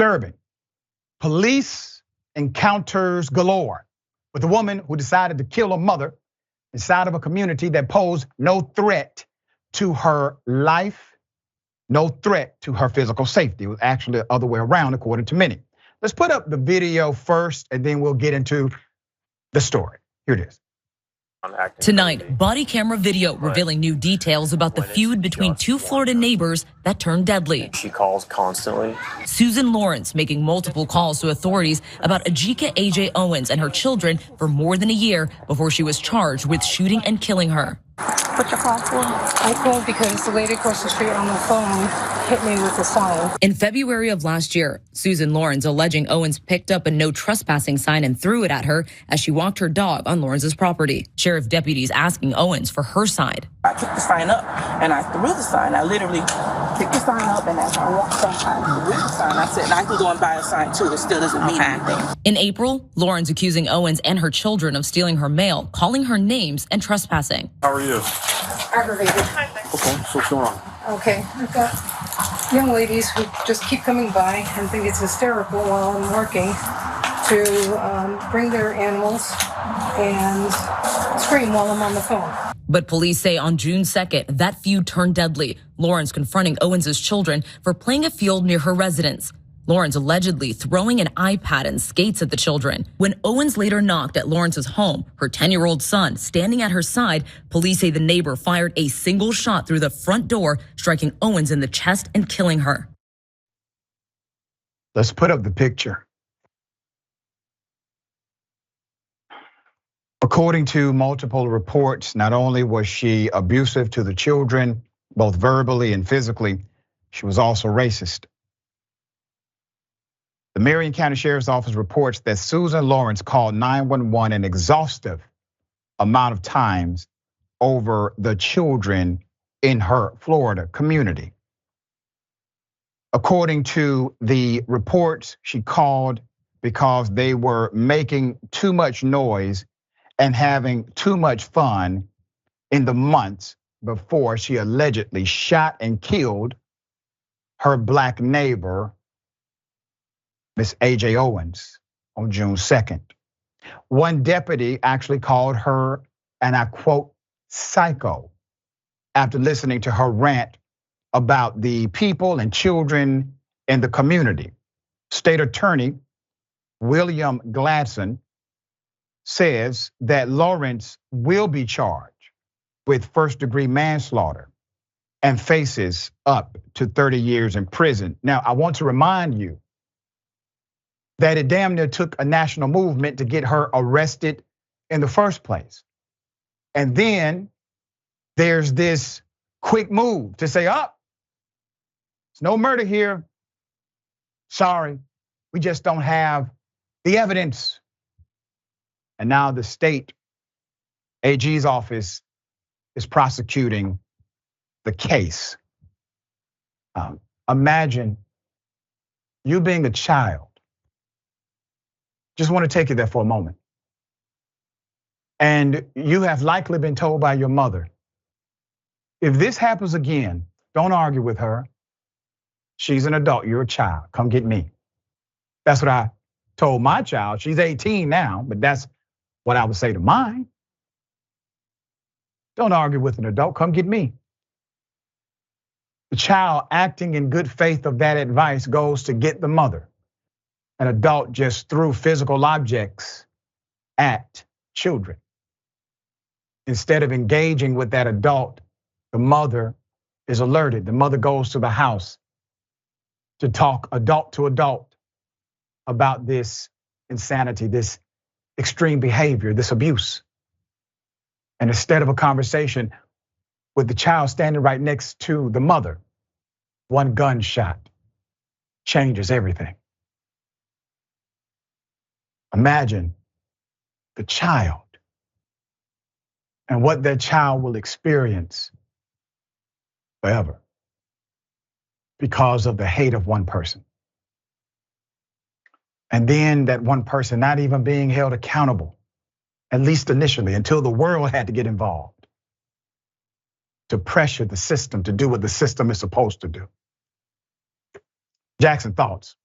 Disturbing. Police encounters galore with a woman who decided to kill her mother inside of a community that posed no threat to her life, no threat to her physical safety. It was actually the other way around, according to many. Let's put up the video first, and then we'll get into the story. Here it is. Tonight, body camera video revealing new details about the feud between two Florida neighbors that turned deadly. She calls constantly. Susan Lorincz making multiple calls to authorities about Ajike Owens and her children for more than a year before she was charged with shooting and killing her. What you called for? I called because the lady across the street on the phone hit me with a sign. In February of last year, Susan Lorincz alleging Owens picked up a no trespassing sign and threw it at her as she walked her dog on Lawrence's property. Sheriff deputies asking Owens for her side. I picked the sign up and I threw the sign. I literally picked the sign up, and as I walked up, I threw the sign. I said, I can go and buy a sign too. It still doesn't mean anything. In April, Lorincz accusing Owens and her children of stealing her mail, calling her names and trespassing. How are you? Aggravated. Okay, so what's going on? Okay, I've got young ladies who just keep coming by and think it's hysterical while I'm working to bring their animals and scream while I'm on the phone. But police say on June 2nd, that feud turned deadly. Lorincz confronting Owens's children for playing a field near her residence. Lorincz allegedly throwing an iPad and skates at the children. When Owens later knocked at Lawrence's home, her 10-year-old son standing at her side, police say the neighbor fired a single shot through the front door, striking Owens in the chest and killing her. Let's put up the picture. According to multiple reports, not only was she abusive to the children, both verbally and physically, she was also racist. The Marion County Sheriff's Office reports that Susan Lorincz called 911 an exhaustive amount of times over the children in her Florida community. According to the reports, she called because they were making too much noise and having too much fun in the months before she allegedly shot and killed her black neighbor, Miss Ajike Owens, on June 2nd. One deputy actually called her, and I quote, psycho, after listening to her rant about the people and children in the community. State Attorney William Gladson says that Lorincz will be charged with first-degree manslaughter and faces up to 30 years in prison. Now, I want to remind you that it damn near took a national movement to get her arrested in the first place. And then there's this quick move to say, there's no murder here. Sorry, we just don't have the evidence. And now the state AG's office is prosecuting the case. Imagine you being a child. Just want to take you there for a moment. And you have likely been told by your mother, if this happens again, don't argue with her. She's an adult, you're a child, come get me. That's what I told my child. She's 18 now, but that's what I would say to mine. Don't argue with an adult, come get me. The child acting in good faith of that advice goes to get the mother. An adult just threw physical objects at children. Instead of engaging with that adult, the mother is alerted. The mother goes to the house to talk adult to adult about this insanity, this extreme behavior, this abuse. And instead of a conversation with the child standing right next to the mother, one gunshot changes everything. Imagine the child and what that child will experience forever because of the hate of one person. And then that one person not even being held accountable, at least initially, until the world had to get involved to pressure the system to do what the system is supposed to do. Jackson, thoughts?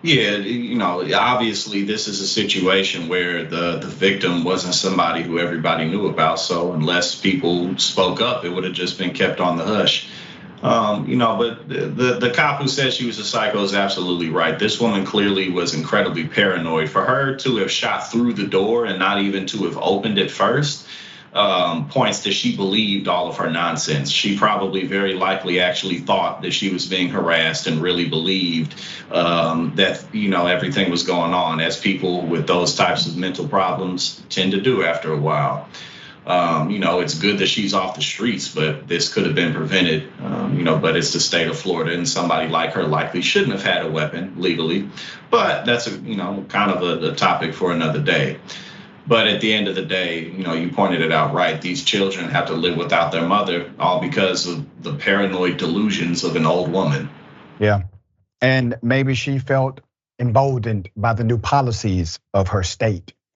Yeah, obviously this is a situation where the victim wasn't somebody who everybody knew about. So unless people spoke up, it would have just been kept on the hush. But the cop who said she was a psycho is absolutely right. This woman clearly was incredibly paranoid. For her to have shot through the door and not even to have opened it first points that she believed all of her nonsense. She probably very likely actually thought that she was being harassed and really believed that, everything was going on, as people with those types of mental problems tend to do after a while. It's good that she's off the streets, but this could have been prevented, but it's the state of Florida, and somebody like her likely shouldn't have had a weapon legally. But that's kind of a topic for another day. But at the end of the day, you pointed it out right. These children have to live without their mother, all because of the paranoid delusions of an old woman. Yeah. And maybe she felt emboldened by the new policies of her state.